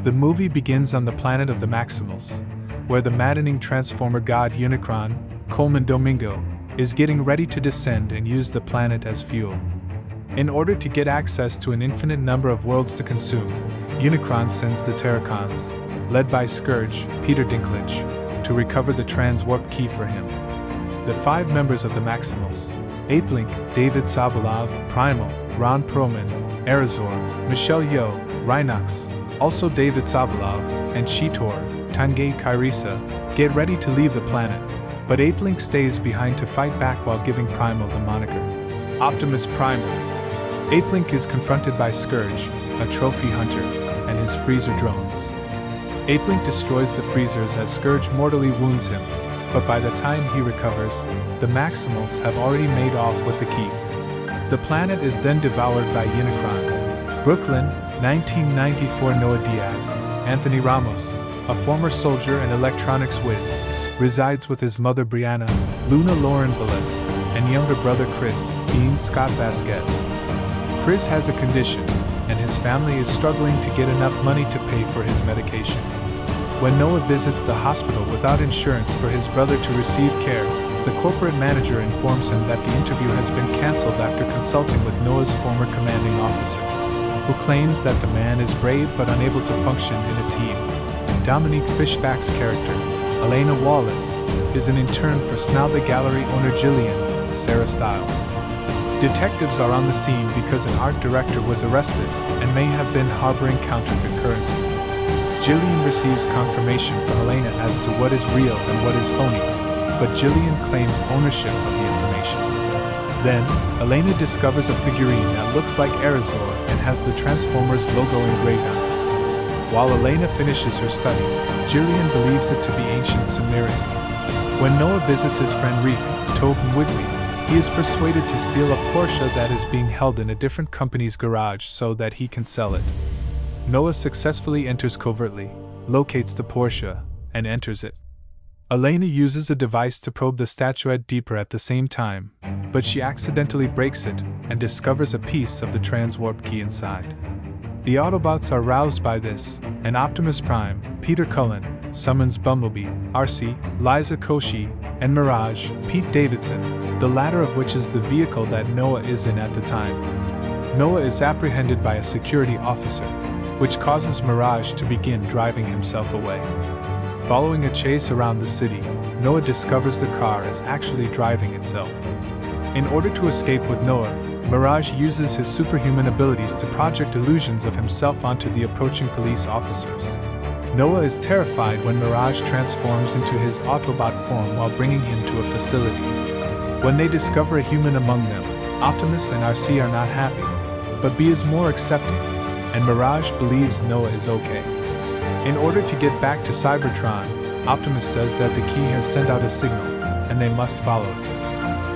The movie begins on the planet of the Maximals, where the maddening Transformer god Unicron, Coleman Domingo, is getting ready to descend and use the planet as fuel. In order to get access to an infinite number of worlds to consume, Unicron sends the Terracons, led by Scourge, Peter Dinklage, to recover the Transwarp key for him. The 5 members of the Maximals, Apelink, David Sobolov, Primal, Ron Perlman, Erazor, Michelle Yeoh, Rhinox, also David Sobolov, and Cheetor, Tanguy Kairisa, get ready to leave the planet, but Apelink stays behind to fight back while giving Primal the moniker Optimus Primal. Apelink is confronted by Scourge, a trophy hunter, and his freezer drones. Apelink destroys the freezers as Scourge mortally wounds him, but by the time he recovers, the Maximals have already made off with the key. The planet is then devoured by Unicron. Brooklyn, 1994. Noah Diaz, Anthony Ramos, a former soldier and electronics whiz, resides with his mother Brianna, Luna Lauren Velez, and younger brother Chris, Dean Scott Vasquez. Chris has a condition, and his family is struggling to get enough money to pay for his medication. When Noah visits the hospital without insurance for his brother to receive care, the corporate manager informs him that the interview has been cancelled after consulting with Noah's former commanding officer, who claims that the man is brave but unable to function in a team. Dominique Fishback's character, Elena Wallace, is an intern for Snalba Gallery owner Jillian, Sarah Stiles. Detectives are on the scene because an art director was arrested and may have been harboring counterfeit currency. Jillian receives confirmation from Elena as to what is real and what is phony, but Jillian claims ownership of the information. Then, Elena discovers a figurine that looks like Erazor and has the Transformers logo engraved on it. While Elena finishes her study, Jillian believes it to be ancient Sumerian. When Noah visits his friend Reek, Tobin Wigley, he is persuaded to steal a Porsche that is being held in a different company's garage so that he can sell it. Noah successfully enters covertly, locates the Porsche, and enters it. Elena uses a device to probe the statuette deeper at the same time, but she accidentally breaks it and discovers a piece of the Transwarp key inside. The Autobots are roused by this, and Optimus Prime, Peter Cullen, summons Bumblebee, Arcee, Liza Koshy, and Mirage, Pete Davidson, the latter of which is the vehicle that Noah is in at the time. Noah is apprehended by a security officer, which causes Mirage to begin driving himself away. Following a chase around the city, Noah discovers the car is actually driving itself. In order to escape with Noah, Mirage uses his superhuman abilities to project illusions of himself onto the approaching police officers. Noah is terrified when Mirage transforms into his Autobot form while bringing him to a facility. When they discover a human among them, Optimus and Arcee are not happy, but B is more accepting, and Mirage believes Noah is okay. In order to get back to Cybertron, Optimus says that the key has sent out a signal, and they must follow it.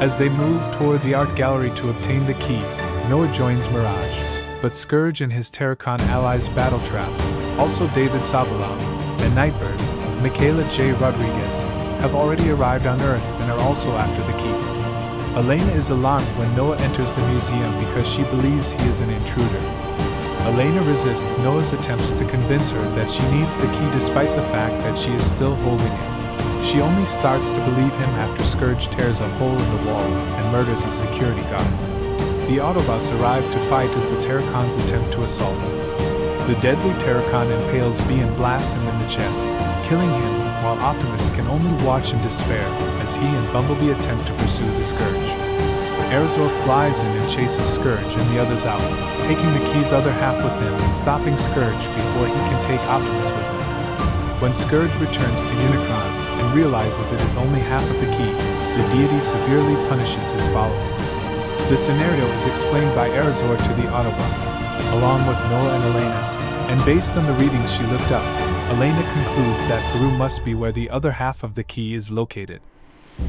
As they move toward the art gallery to obtain the key, Noah joins Mirage, but Scourge and his Terracon allies Battletrap, also David Sobolov, and Nightbird, Michaela J. Rodriguez, have already arrived on Earth and are also after the key. Elena is alarmed when Noah enters the museum because she believes he is an intruder. Elena resists Noah's attempts to convince her that she needs the key despite the fact that she is still holding it. She only starts to believe him after Scourge tears a hole in the wall and murders a security guard. The Autobots arrive to fight as the Terracons attempt to assault him. The deadly Terracon impales B and blasts him in the chest, killing him, while Optimus can only watch in despair as he and Bumblebee attempt to pursue the Scourge. Erazor flies in and chases Scourge and the others out, taking the key's other half with him and stopping Scourge before he can take Optimus with him. When Scourge returns to Unicron and realizes it is only half of the key, the deity severely punishes his follower. The scenario is explained by Erazor to the Autobots, along with Noah and Elena, and based on the readings she looked up, Elena concludes that Peru must be where the other half of the key is located.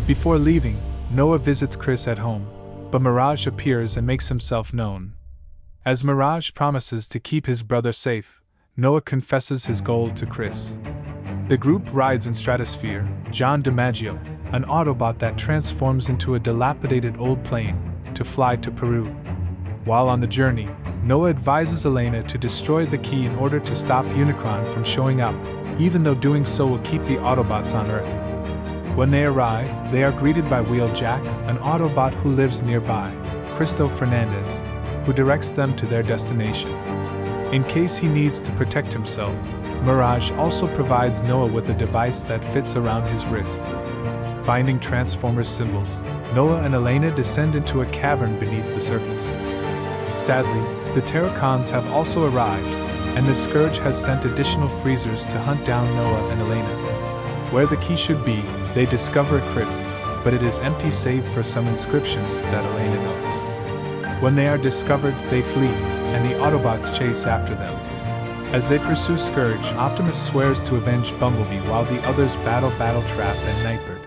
Before leaving, Noah visits Chris at home, but Mirage appears and makes himself known. As Mirage promises to keep his brother safe, Noah confesses his goal to Chris. The group rides in Stratosphere, John DiMaggio, an Autobot that transforms into a dilapidated old plane, to fly to Peru. While on the journey, Noah advises Elena to destroy the key in order to stop Unicron from showing up, even though doing so will keep the Autobots on Earth. When they arrive, they are greeted by Wheeljack, an Autobot who lives nearby, Cristo Fernandez, who directs them to their destination. In case he needs to protect himself, Mirage also provides Noah with a device that fits around his wrist. Finding Transformers symbols, Noah and Elena descend into a cavern beneath the surface. Sadly, the Terracons have also arrived, and the Scourge has sent additional freezers to hunt down Noah and Elena. Where the key should be, they discover a crypt, but it is empty save for some inscriptions that Elena notes. When they are discovered, they flee, and the Autobots chase after them. As they pursue Scourge, Optimus swears to avenge Bumblebee while the others battle Battletrap and Nightbird.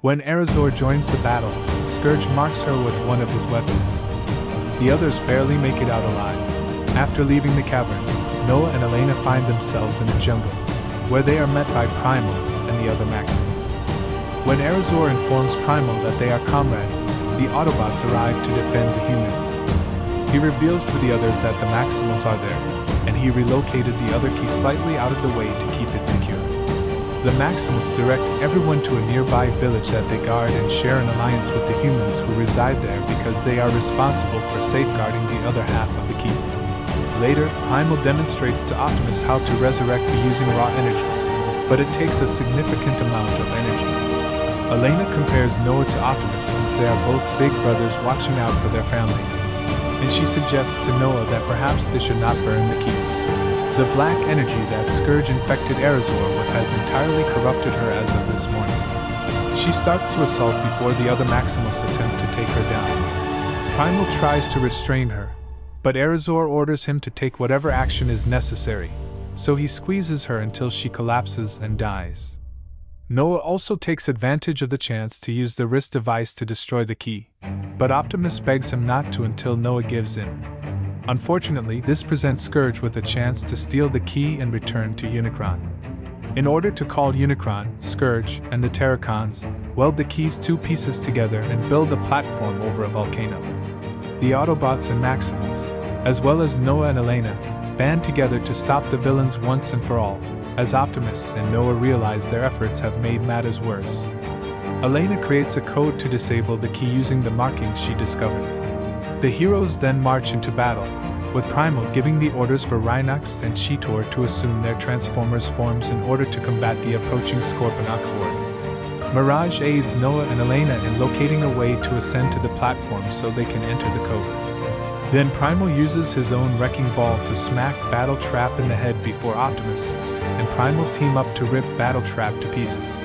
When Arizor joins the battle, Scourge marks her with one of his weapons. The others barely make it out alive. After leaving the caverns, Noah and Elena find themselves in a jungle, where they are met by Primal and the other Maximals. When Arizor informs Primal that they are comrades, the Autobots arrive to defend the humans. He reveals to the others that the Maximals are there, and he relocated the other key slightly out of the way to keep it secure. The Maximals direct everyone to a nearby village that they guard and share an alliance with the humans who reside there because they are responsible for safeguarding the other half of the key. Later, Primal demonstrates to Optimus how to resurrect using raw energy, but it takes a significant amount of energy. Elena compares Noah to Optimus since they are both big brothers watching out for their families, and she suggests to Noah that perhaps they should not burn the key. The black energy that Scourge infected Arizor with has entirely corrupted her as of this morning. She starts to assault before the other Maximals attempt to take her down. Primal tries to restrain her, but Arizor orders him to take whatever action is necessary, so he squeezes her until she collapses and dies. Noah also takes advantage of the chance to use the wrist device to destroy the key, but Optimus begs him not to until Noah gives in. Unfortunately, this presents Scourge with a chance to steal the key and return to Unicron. In order to call Unicron, Scourge, and the Terracons weld the key's two pieces together and build a platform over a volcano. The Autobots and Maximals, as well as Noah and Elena, band together to stop the villains once and for all, as Optimus and Noah realize their efforts have made matters worse. Elena creates a code to disable the key using the markings she discovered. The heroes then march into battle, with Primal giving the orders for Rhinox and Cheetor to assume their Transformers forms in order to combat the approaching Scorponok horde. Mirage aids Noah and Elena in locating a way to ascend to the platform so they can enter the code. Then Primal uses his own wrecking ball to smack Battletrap in the head before Optimus and Primal team up to rip Battletrap to pieces.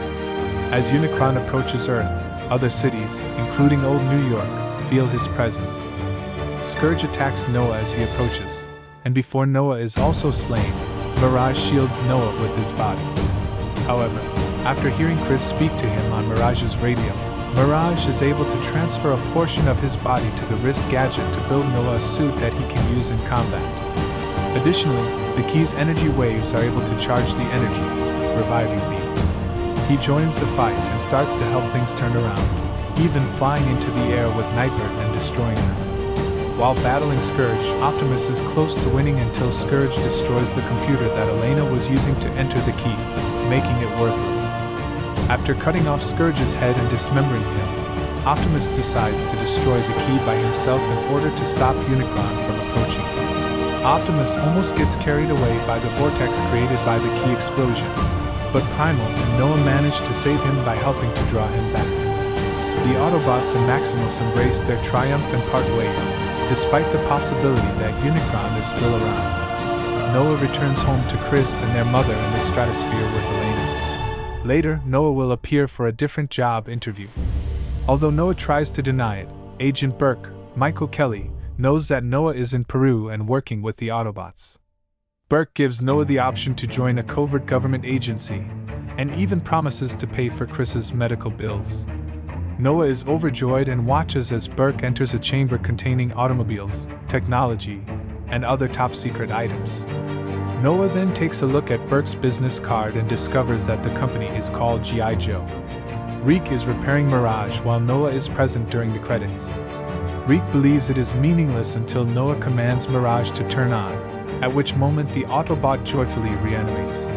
As Unicron approaches Earth, other cities, including Old New York, feel his presence. Scourge attacks Noah as he approaches, and before Noah is also slain, Mirage shields Noah with his body. However, after hearing Chris speak to him on Mirage's radio, Mirage is able to transfer a portion of his body to the wrist gadget to build Noah a suit that he can use in combat. Additionally, the key's energy waves are able to charge the energy, reviving Bee. He joins the fight and starts to help things turn around, even flying into the air with Nightbird and destroying her. While battling Scourge, Optimus is close to winning until Scourge destroys the computer that Elena was using to enter the key, making it worthless. After cutting off Scourge's head and dismembering him, Optimus decides to destroy the key by himself in order to stop Unicron from approaching. Optimus almost gets carried away by the vortex created by the key explosion, but Primal and Noah manage to save him by helping to draw him back. The Autobots and Maximals embrace their triumph and part ways, despite the possibility that Unicron is still around. Noah returns home to Chris and their mother in the stratosphere with Elena. Later, Noah will appear for a different job interview. Although Noah tries to deny it, Agent Burke, Michael Kelly, knows that Noah is in Peru and working with the Autobots. Burke gives Noah the option to join a covert government agency, and even promises to pay for Chris's medical bills. Noah is overjoyed and watches as Burke enters a chamber containing automobiles, technology, and other top-secret items. Noah then takes a look at Burke's business card and discovers that the company is called G.I. Joe. Reek is repairing Mirage while Noah is present during the credits. Reek believes it is meaningless until Noah commands Mirage to turn on, at which moment the Autobot joyfully reanimates.